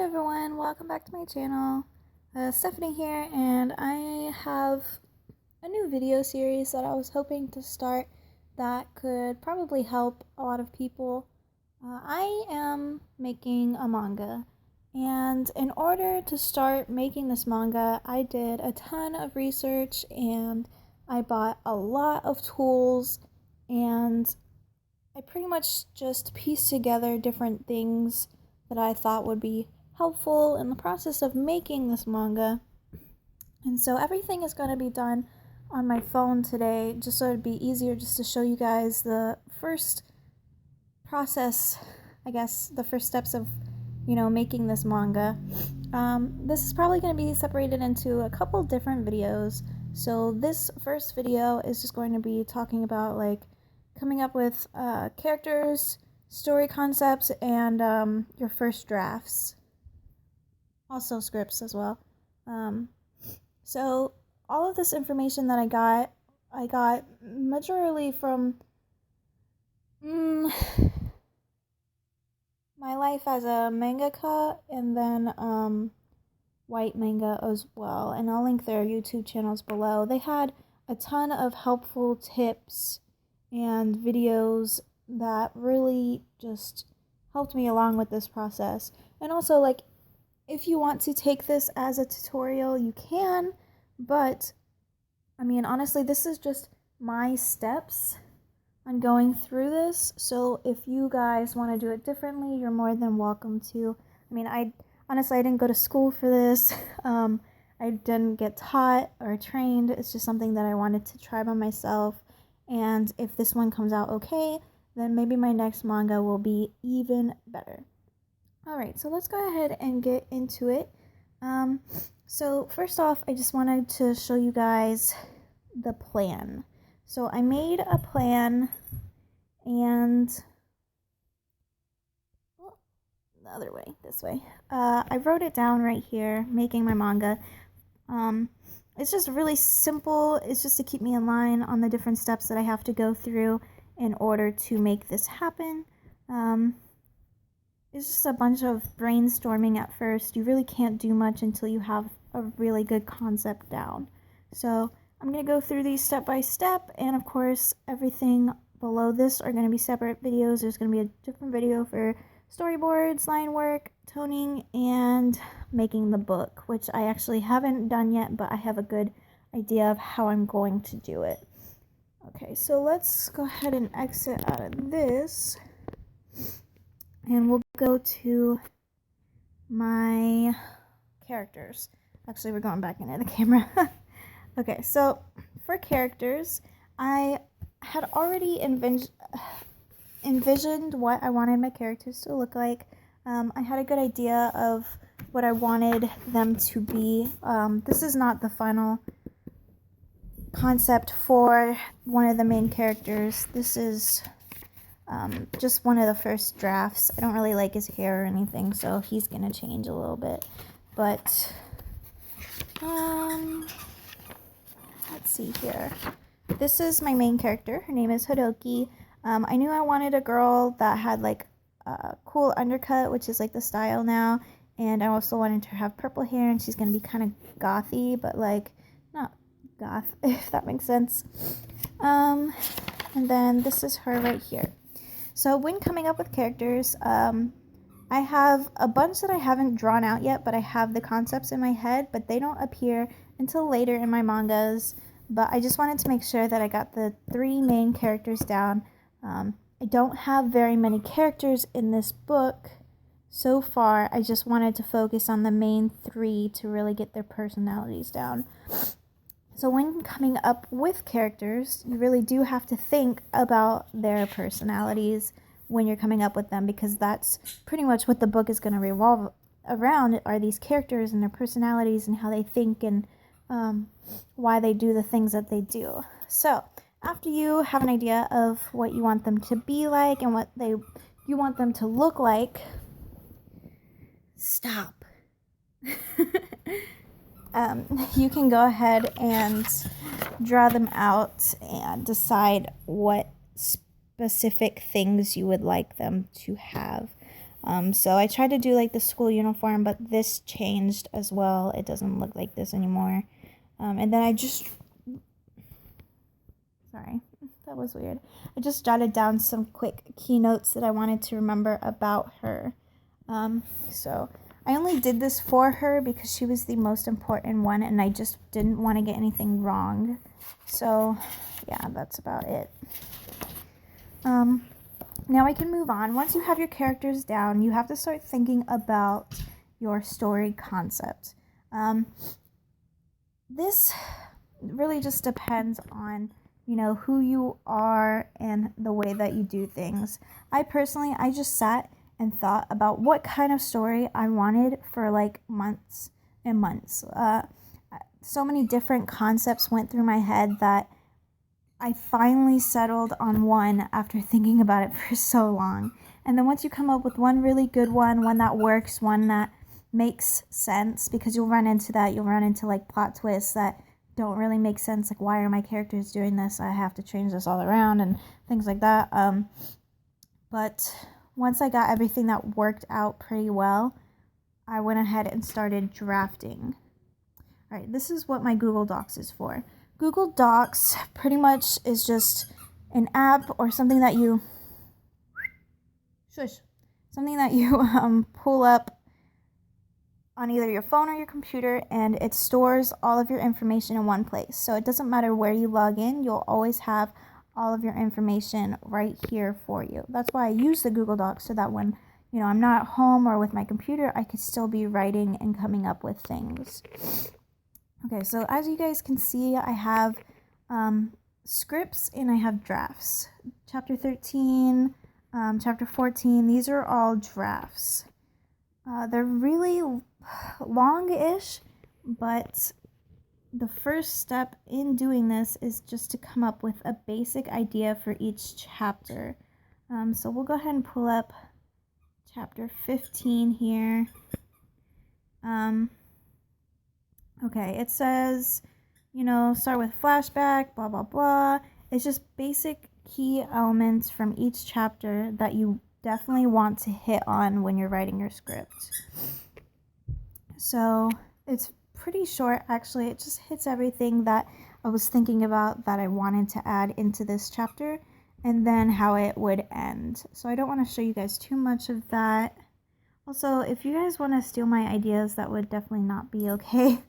everyone, welcome back to my channel. Stephanie here, and I have a new video series that I was hoping to start that could probably help a lot of people. I am making a manga, and in order to start making this manga, I did a ton of research and I bought a lot of tools, and I pretty much just pieced together different things that I thought would be helpful in the process of making this manga. And so everything is going to be done on my phone today, just so it'd be easier just to show you guys the first process, I guess, the first steps of, making this manga. This is probably going to be separated into a couple different videos. So this first video is just going to be talking about, coming up with characters, story concepts, and your first drafts. Also scripts as well. So all of this information that I got majorly from my life as a mangaka, and then White Manga as well. And I'll link their YouTube channels below. They had a ton of helpful tips and videos that really just helped me along with this process. And also, if you want to take this as a tutorial, you can, but honestly, this is just my steps on going through this. So if you guys want to do it differently, you're more than welcome to. I didn't go to school for this. I didn't get taught or trained. It's just something that I wanted to try by myself. And if this one comes out okay, then maybe my next manga will be even better. Alright, so let's go ahead and get into it. So first off, I just wanted to show you guys the plan. So I made a plan, and the other way, this way. I wrote it down right here, making my manga. It's just really simple. It's just to keep me in line on the different steps that I have to go through in order to make this happen. It's just a bunch of brainstorming at first. You really can't do much until you have a really good concept down. So I'm going to go through these step by step, and of course everything below this are going to be separate videos. There's going to be a different video for storyboards, line work, toning, and making the book, which I actually haven't done yet, but I have a good idea of how I'm going to do it. Okay, so let's go ahead and exit out of this, and we'll go to my characters. Actually, we're going back into the camera. Okay, so for characters, I had already envisioned what I wanted my characters to look like. I had a good idea of what I wanted them to be. This is not the final concept for one of the main characters. This is just one of the first drafts. I don't really like his hair or anything, so he's gonna change a little bit. But let's see here. This is my main character. Her name is Hiroki. I knew I wanted a girl that had a cool undercut, which is the style now, and I also wanted her to have purple hair, and she's gonna be kind of gothy, but not goth, if that makes sense. And then this is her right here. So when coming up with characters, I have a bunch that I haven't drawn out yet, but I have the concepts in my head, but they don't appear until later in my mangas. But I just wanted to make sure that I got the 3 main characters down. I don't have very many characters in this book so far. I just wanted to focus on the main 3 to really get their personalities down. So when coming up with characters, you really do have to think about their personalities when you're coming up with them, because that's pretty much what the book is going to revolve around, are these characters and their personalities and how they think, and why they do the things that they do. So after you have an idea of what you want them to be like and what you want them to look like, stop. You can go ahead and draw them out and decide what specific things you would like them to have. So I tried to do like the school uniform, but this changed as well. It doesn't look like this anymore. And then sorry, that was weird. I just jotted down some quick keynotes that I wanted to remember about her. So I only did this for her because she was the most important one, and I just didn't want to get anything wrong. So yeah, that's about it. Now I can move on. Once you have your characters down, you have to start thinking about your story concept. This really just depends on, you know, who you are and the way that you do things. I just sat and thought about what kind of story I wanted for like months and months. So many different concepts went through my head that I finally settled on one after thinking about it for so long. And then once you come up with one really good one that works, one that makes sense, because you'll run into like plot twists that don't really make sense, like why are my characters doing this, I have to change this all around and things like that. But once I got everything that worked out pretty well, I went ahead and started drafting. All right, this is what my Google Docs is for. Google Docs pretty much is just an app or something that you pull up on either your phone or your computer, and it stores all of your information in one place. So it doesn't matter where you log in, you'll always have all of your information right here for you. That's why I use the Google Docs, so that when, you know, I'm not at home or with my computer, I could still be writing and coming up with things. Okay, so as you guys can see, I have scripts and I have drafts. Chapter 13, Chapter 14, these are all drafts. They're really long-ish, but the first step in doing this is just to come up with a basic idea for each chapter. So we'll go ahead and pull up Chapter 15 here. Okay, it says, you know, start with flashback, blah, blah, blah. It's just basic key elements from each chapter that you definitely want to hit on when you're writing your script. So it's pretty short, actually. It just hits everything that I was thinking about that I wanted to add into this chapter, and then how it would end. So I don't want to show you guys too much of that. Also, if you guys want to steal my ideas, that would definitely not be okay.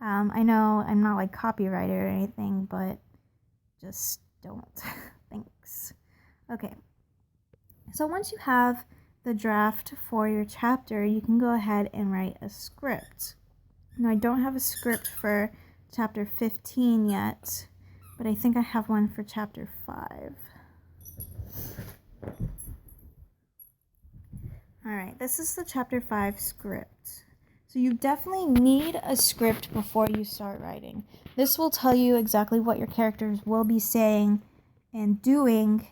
I know I'm not like copywriter or anything, but just don't. Thanks. Okay. So once you have the draft for your chapter, you can go ahead and write a script. Now, I don't have a script for chapter 15 yet, but I think I have one for chapter 5. Alright, this is the chapter 5 script. So you definitely need a script before you start writing. This will tell you exactly what your characters will be saying and doing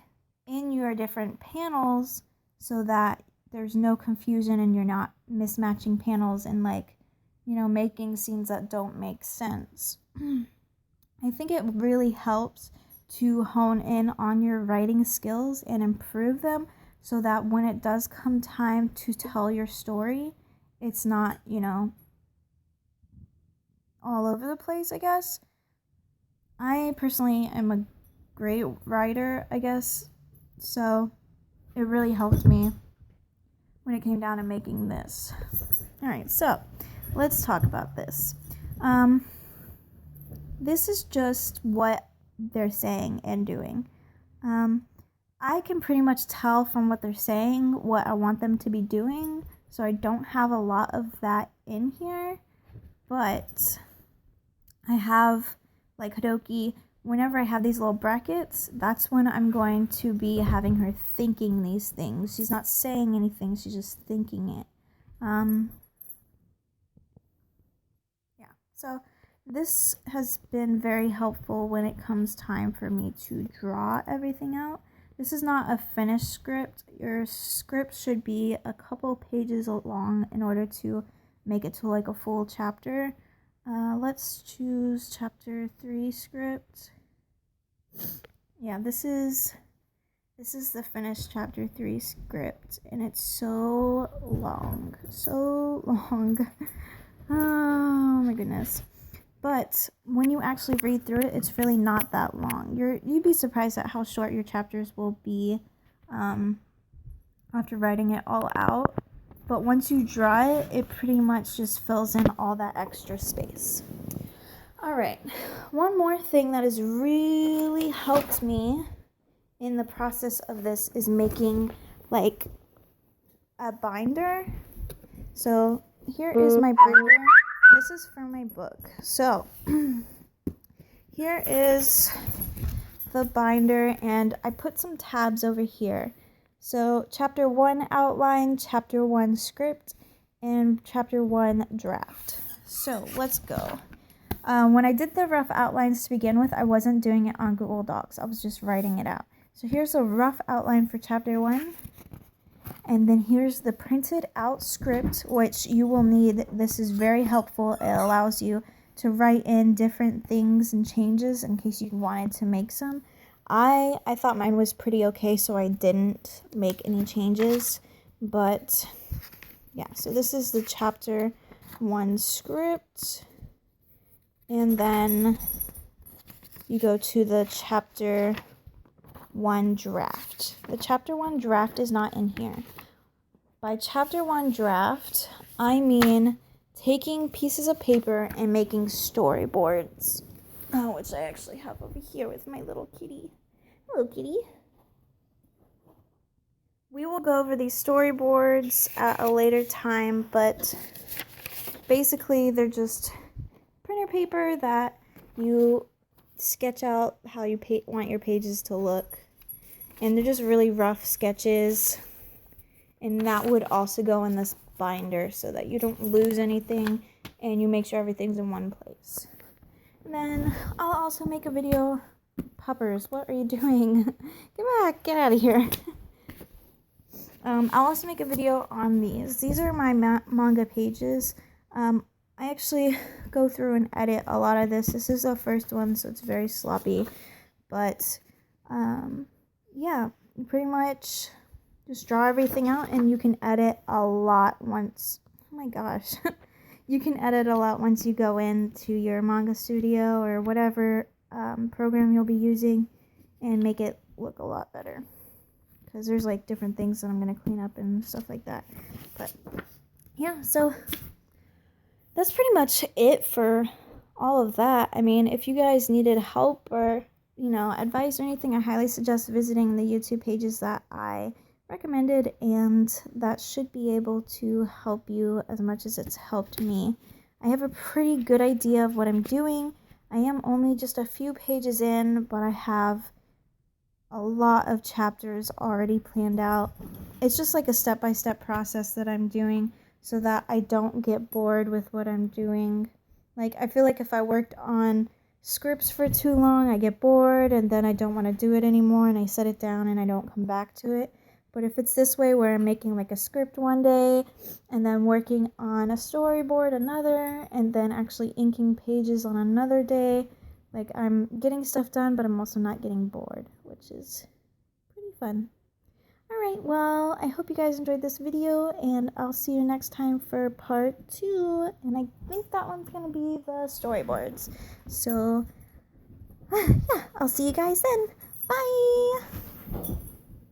in your different panels, so that there's no confusion and you're not mismatching panels and, like, you know, making scenes that don't make sense. I think it really helps to hone in on your writing skills and improve them, so that when it does come time to tell your story, it's not, you know, all over the place, I guess. I personally am a great writer, I guess, so it really helped me when it came down to making this. Alright, so let's talk about this. This is just what they're saying and doing. I can pretty much tell from what they're saying what I want them to be doing, so I don't have a lot of that in here, but I have, like Hadoki, whenever I have these little brackets, that's when I'm going to be having her thinking these things. She's not saying anything, she's just thinking it. Yeah, so this has been very helpful when it comes time for me to draw everything out. This is not a finished script. Your script should be a couple pages long in order to make it to like a full chapter. Let's choose chapter 3 script. Yeah, this is This is the finished chapter 3 script, and it's so long. So long. Oh my goodness. But when you actually read through it, it's really not that long. You'd be surprised at how short your chapters will be after writing it all out. But once you draw it, it pretty much just fills in all that extra space. Alright, one more thing that has really helped me in the process of this is making like a binder. So here is my binder. This is from my book. So here is the binder, and I put some tabs over here. So chapter 1 outline, chapter 1 script, and chapter 1 draft. So let's go. When I did the rough outlines to begin with, I wasn't doing it on Google Docs. I was just writing it out. So here's a rough outline for chapter 1. And then here's the printed out script, which you will need. This is very helpful. It allows you to write in different things and changes in case you wanted to make some. I thought mine was pretty okay, so I didn't make any changes. But yeah, so this is the chapter 1 script. And then you go to the chapter 1 draft. The chapter 1 draft is not in here. By chapter 1 draft, I mean taking pieces of paper and making storyboards. Which I actually have over here with my little kitty. Hello, kitty. We will go over these storyboards at a later time, but basically they're just printer paper that you sketch out how you want your pages to look, and they're just really rough sketches, and that would also go in this binder so that you don't lose anything and you make sure everything's in one place. And then I'll also make a video. Puppers, what are you doing? Get back, get out of here. I'll also make a video on these. These are my manga pages. I actually go through and edit a lot of this. This is the first one, so it's very sloppy. But, yeah, you pretty much just draw everything out, and you can edit a lot once. Oh my gosh. You can edit a lot once you go into your manga studio or whatever program you'll be using and make it look a lot better. Because there's, like, different things that I'm going to clean up and stuff like that. But, yeah, so that's pretty much it for all of that. I mean, if you guys needed help or, advice or anything, I highly suggest visiting the YouTube pages that I recommended, and that should be able to help you as much as it's helped me. I have a pretty good idea of what I'm doing. I am only just a few pages in, but I have a lot of chapters already planned out. It's just like a step-by-step process that I'm doing, so that I don't get bored with what I'm doing. Like, I feel like if I worked on scripts for too long, I get bored, and then I don't want to do it anymore, and I set it down, and I don't come back to it. But if it's this way, where I'm making like a script one day, and then working on a storyboard another, and then actually inking pages on another day, like, I'm getting stuff done, but I'm also not getting bored, which is pretty fun. Alright, well, I hope you guys enjoyed this video, and I'll see you next time for part 2, and I think that one's going to be the storyboards. So, yeah, I'll see you guys then. Bye!